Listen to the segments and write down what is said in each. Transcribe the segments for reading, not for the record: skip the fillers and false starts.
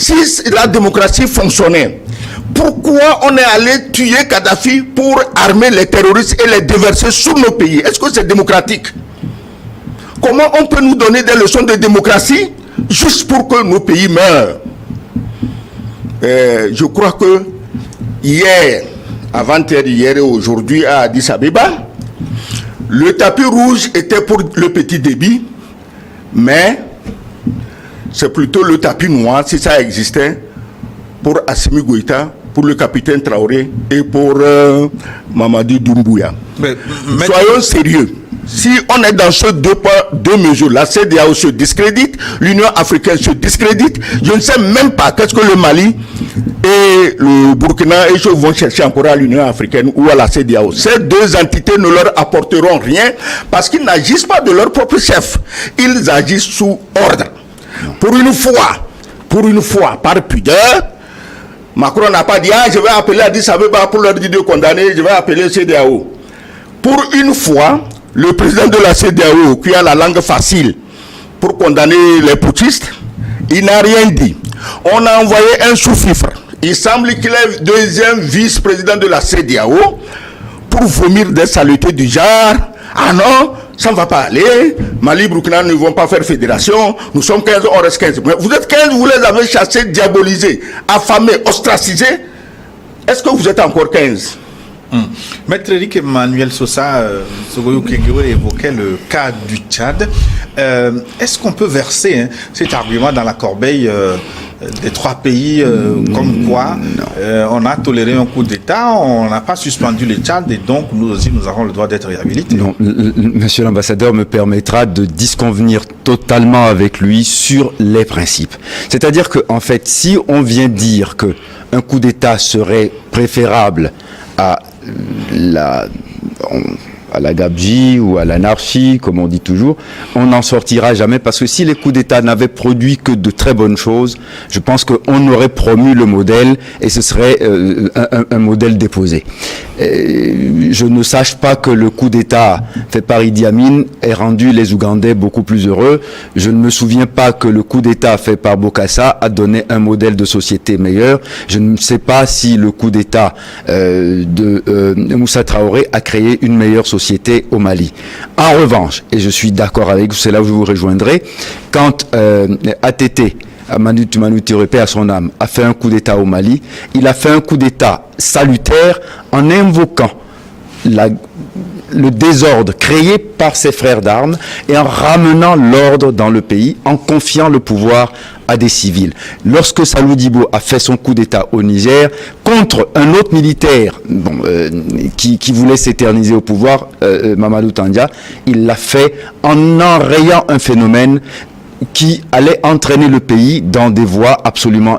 Si la démocratie fonctionnait, pourquoi on est allé tuer Kadhafi pour armer les terroristes et les déverser sur nos pays? Est-ce que c'est démocratique? Comment on peut nous donner des leçons de démocratie juste pour que nos pays meurent? Je crois que hier, avant-hier et aujourd'hui à Addis Abeba, le tapis rouge était pour le petit débit, mais c'est plutôt le tapis noir, si ça existait, pour Assimi Goïta, pour le capitaine Traoré et pour Mamadi Doumbouya. Soyons sérieux. Si on est dans ces deux mesures, la CEDEAO se discrédite, l'Union africaine se discrédite, je ne sais même pas qu'est-ce que le Mali et le Burkina et je vont chercher encore à l'Union africaine ou à la CEDEAO. Ces deux entités ne leur apporteront rien parce qu'ils n'agissent pas de leur propre chef. Ils agissent sous ordre. Pour une fois, par pudeur, Macron n'a pas dit « Ah, je vais appeler Addis Abeba pour leur dire de condamner, je vais appeler CEDEAO ». Pour une fois, le président de la CEDEAO, qui a la langue facile pour condamner les putschistes, il n'a rien dit. On a envoyé un sous-fifre. Il semble qu'il est deuxième vice-président de la CEDEAO pour vomir des saletés du genre « Ah non, ça ne va pas aller, Mali, Burkina ne vont pas faire fédération, nous sommes 15, on reste 15. » Mais vous êtes 15, vous les avez chassés, diabolisés, affamés, ostracisés. Est-ce que vous êtes encore 15? Maître Eric Emmanuel Sosa, Sogoyou Kengiro évoquait le cas du Tchad. Est-ce qu'on peut verser cet argument dans la corbeille des trois pays comme quoi on a toléré un coup d'État, on n'a pas suspendu le Tchad et donc nous aussi nous avons le droit d'être réhabilités? Non, monsieur l'ambassadeur me permettra de disconvenir totalement avec lui sur les principes. C'est-à-dire que en fait, si on vient dire que un coup d'État serait préférable à la gabegie ou à l'anarchie, comme on dit toujours, on n'en sortira jamais parce que si les coups d'État n'avaient produit que de très bonnes choses, je pense qu'on aurait promu le modèle et ce serait un modèle déposé. Je ne sache pas que le coup d'État fait par Idi Amin ait rendu les Ougandais beaucoup plus heureux. Je ne me souviens pas que le coup d'État fait par Bokassa a donné un modèle de société meilleur. Je ne sais pas si le coup d'État de Moussa Traoré a créé une meilleure société au Mali. En revanche, et je suis d'accord avec vous, c'est là où je vous rejoindrai, quand ATT, Manu Turepe à son âme, a fait un coup d'État au Mali, il a fait un coup d'État salutaire en invoquant le désordre créé par ses frères d'armes et en ramenant l'ordre dans le pays, en confiant le pouvoir à des civils. Lorsque Salou Dibo a fait son coup d'État au Niger contre un autre militaire qui voulait s'éterniser au pouvoir, Mamadou Tandia, il l'a fait en enrayant un phénomène qui allait entraîner le pays dans des voies absolument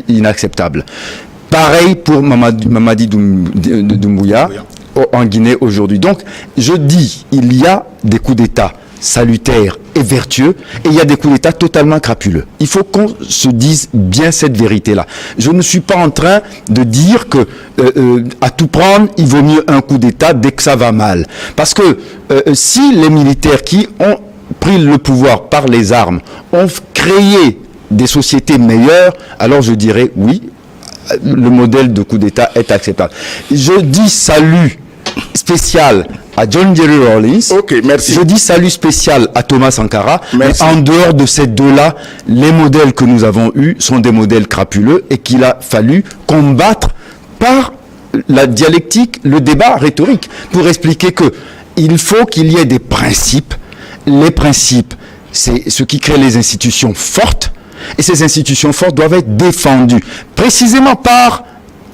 inacceptables. Pareil pour Mamadi Doumbouya en Guinée aujourd'hui. Donc, je dis, il y a des coups d'État salutaires et vertueux, et il y a des coups d'État totalement crapuleux. Il faut qu'on se dise bien cette vérité-là. Je ne suis pas en train de dire que à tout prendre, il vaut mieux un coup d'État dès que ça va mal. Parce que si les militaires qui ont pris le pouvoir par les armes ont créé des sociétés meilleures, alors je dirais oui, le modèle de coup d'État est acceptable. Je dis salut spécial à John Jerry Rawlings. Ok, merci. Je dis salut spécial à Thomas Sankara. Mais en dehors de ces deux-là, les modèles que nous avons eus sont des modèles crapuleux et qu'il a fallu combattre par la dialectique, le débat rhétorique, pour expliquer que il faut qu'il y ait des principes. Les principes, c'est ce qui crée les institutions fortes. Et ces institutions fortes doivent être défendues, précisément par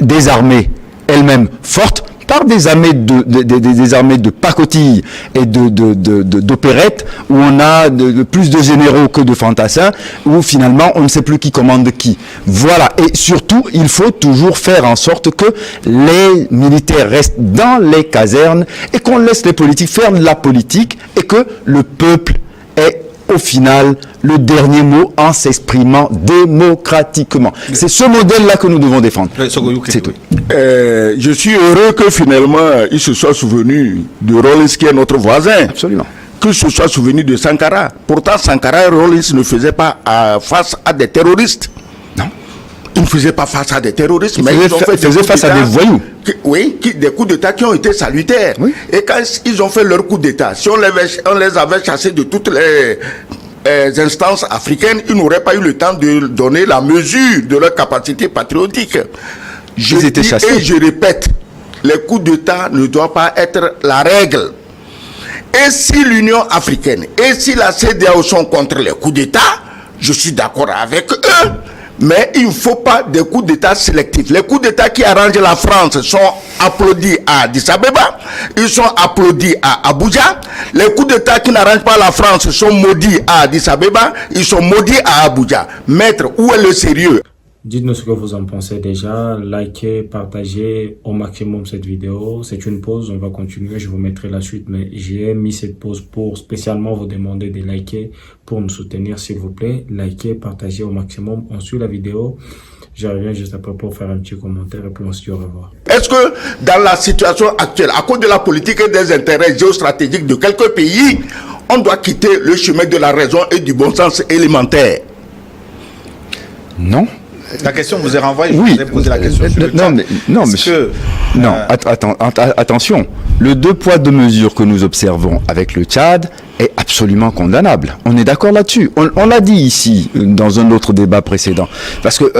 des armées elles-mêmes fortes, par des armées de pacotilles et d'opérettes, où on a plus de généraux que de fantassins, où finalement on ne sait plus qui commande qui. Voilà. Et surtout, il faut toujours faire en sorte que les militaires restent dans les casernes et qu'on laisse les politiques faire de la politique et que le peuple ait au final le dernier mot en s'exprimant démocratiquement. C'est ce modèle-là que nous devons défendre. C'est tout. Je suis heureux que finalement il se soit souvenu de Rawlings qui est notre voisin. Absolument. Qu'il se soit souvenu de Sankara. Pourtant Sankara et Rawlings ne faisaient pas face à des terroristes. Non. Ils ne faisaient pas face à des terroristes, Ils mais ils ont fait faisaient face à des voyous. Des coups d'État qui ont été salutaires. Oui. Et quand ils ont fait leur coup d'État, si on les avait chassés de toutes les instances africaines, ils n'auraient pas eu le temps de donner la mesure de leur capacité patriotique. Ils étaient chassés. Et je répète, les coups d'État ne doivent pas être la règle. Et si l'Union africaine et si la CEDEAO sont contre les coups d'État, je suis d'accord avec eux. Mais il ne faut pas des coups d'État sélectifs. Les coups d'État qui arrangent la France sont applaudis à Addis Abeba, ils sont applaudis à Abuja. Les coups d'État qui n'arrangent pas la France sont maudits à Addis Abeba, ils sont maudits à Abuja. Maître, où est le sérieux? Dites-nous ce que vous en pensez déjà, likez, partagez au maximum cette vidéo. C'est une pause, on va continuer, je vous mettrai la suite, mais j'ai mis cette pause pour spécialement vous demander de liker pour nous soutenir s'il vous plaît. Likez, partagez au maximum, on suit la vidéo. Je reviens juste après pour faire un petit commentaire et puis on se dit au revoir. Est-ce que dans la situation actuelle, à cause de la politique et des intérêts géostratégiques de quelques pays, on doit quitter le chemin de la raison et du bon sens élémentaire? Non. La question vous est renvoyée, je Oui. vous ai posé la question sur le Non, mais, non, Est-ce monsieur. que, Non, attention. Le 2 poids 2 mesures que nous observons avec le Tchad est absolument condamnable. On est d'accord là-dessus. On l'a dit ici, dans un autre débat précédent. Parce que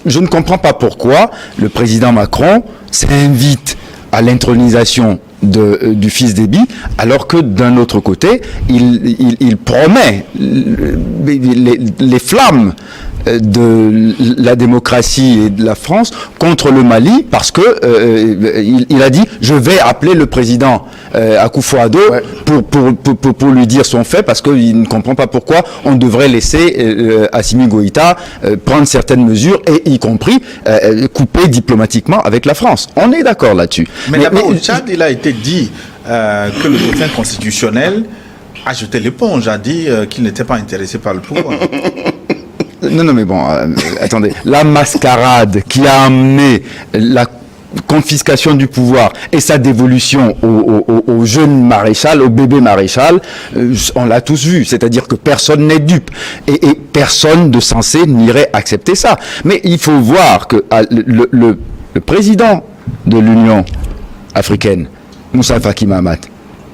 je ne comprends pas pourquoi le président Macron s'invite à l'intronisation du fils d'Éby, alors que d'un autre côté, il promet les flammes de la démocratie et de la France contre le Mali, parce que il a dit je vais appeler le président Akufo-Addo pour lui dire son fait, parce qu'il ne comprend pas pourquoi on devrait laisser Assimi Goïta prendre certaines mesures, et y compris couper diplomatiquement avec la France. On est d'accord là-dessus. Mais d'abord au Tchad, il a été dit que le Conseil constitutionnel a jeté l'éponge, a dit qu'il n'était pas intéressé par le pouvoir. Non, mais bon, attendez. La mascarade qui a amené la confiscation du pouvoir et sa dévolution au jeune maréchal, au bébé maréchal, on l'a tous vu. C'est-à-dire que personne n'est dupe. Et personne de sensé n'irait accepter ça. Mais il faut voir que le président de l'Union africaine, Moussa Faki Mahamat,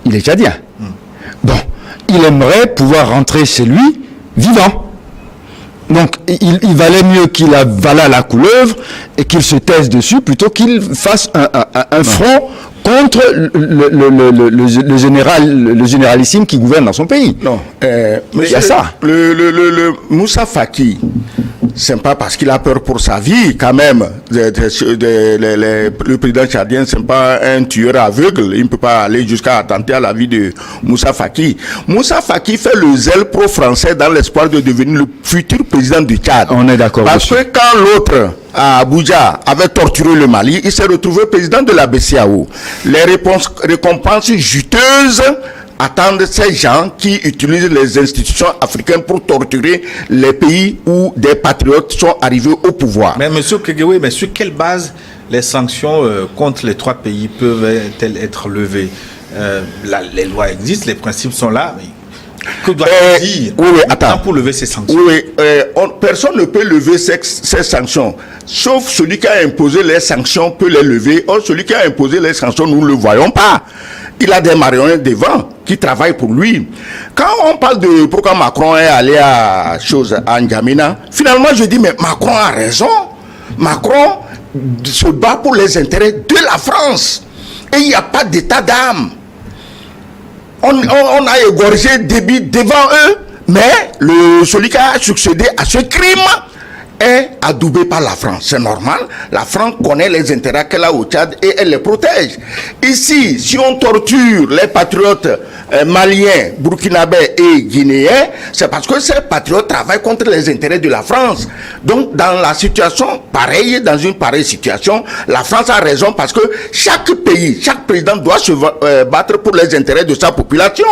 il est tchadien. Bon, il aimerait pouvoir rentrer chez lui vivant. Donc, il valait mieux qu'il avalât la couleuvre et qu'il se taise dessus plutôt qu'il fasse un front contre le généralissime qui gouverne dans son pays. Non, il y a ça. Le Moussa Faki, c'est pas parce qu'il a peur pour sa vie, quand même. Le président tchadien, c'est pas un tueur aveugle. Il ne peut pas aller jusqu'à attenter à la vie de Moussa Faki. Moussa Faki fait le zèle pro-français dans l'espoir de devenir le futur président du Tchad. On est d'accord. Parce que quand l'autre, à Abuja, avait torturé le Mali, il s'est retrouvé président de la BCEAO. Les récompenses juteuses attendent ces gens qui utilisent les institutions africaines pour torturer les pays où des patriotes sont arrivés au pouvoir. Mais monsieur Kegewe, mais sur quelle base les sanctions contre les 3 pays peuvent-elles être levées? Les lois existent, les principes sont là. Mais que doit-on dire attends. pour lever ces sanctions? Personne ne peut lever ces sanctions. Sauf celui qui a imposé les sanctions peut les lever. Or, celui qui a imposé les sanctions, nous ne le voyons pas. Il a des marionnettes devant qui travaillent pour lui. Quand on parle de pourquoi Macron est allé à N'Djamena, finalement je dis mais Macron a raison. Macron se bat pour les intérêts de la France. Et il n'y a pas d'état d'âme. On a égorgé Déby devant eux, mais celui qui a succédé à ce crime est adoubé par la France. C'est normal. La France connaît les intérêts qu'elle a au Tchad et elle les protège. Ici, si on torture les patriotes maliens, burkinabés et guinéens, c'est parce que ces patriotes travaillent contre les intérêts de la France. Donc, dans la situation pareille, dans une pareille situation, la France a raison parce que chaque pays, chaque président doit se battre pour les intérêts de sa population.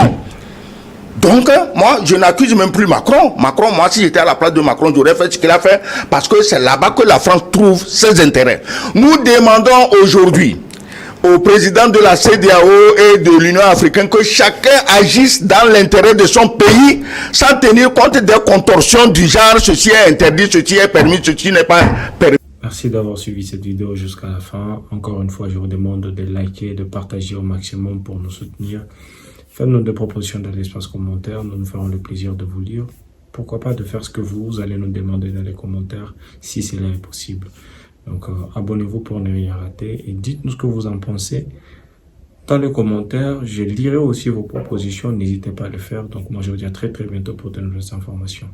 Donc, moi, je n'accuse même plus Macron. Macron, moi, si j'étais à la place de Macron, j'aurais fait ce qu'il a fait parce que c'est là-bas que la France trouve ses intérêts. Nous demandons aujourd'hui au président de la CEDEAO et de l'Union africaine que chacun agisse dans l'intérêt de son pays sans tenir compte des contorsions du genre ceci est interdit, ceci est permis, ceci n'est pas permis. Merci d'avoir suivi cette vidéo jusqu'à la fin. Encore une fois, je vous demande de liker, de partager au maximum pour nous soutenir. Faites-nous des propositions dans l'espace commentaire. Nous nous ferons le plaisir de vous lire. Pourquoi pas de faire ce que vous allez nous demander dans les commentaires si cela est possible. Donc, abonnez-vous pour ne rien rater et dites-nous ce que vous en pensez dans les commentaires. Je lirai aussi vos propositions. N'hésitez pas à le faire. Donc, moi, je vous dis à très bientôt pour de nouvelles informations.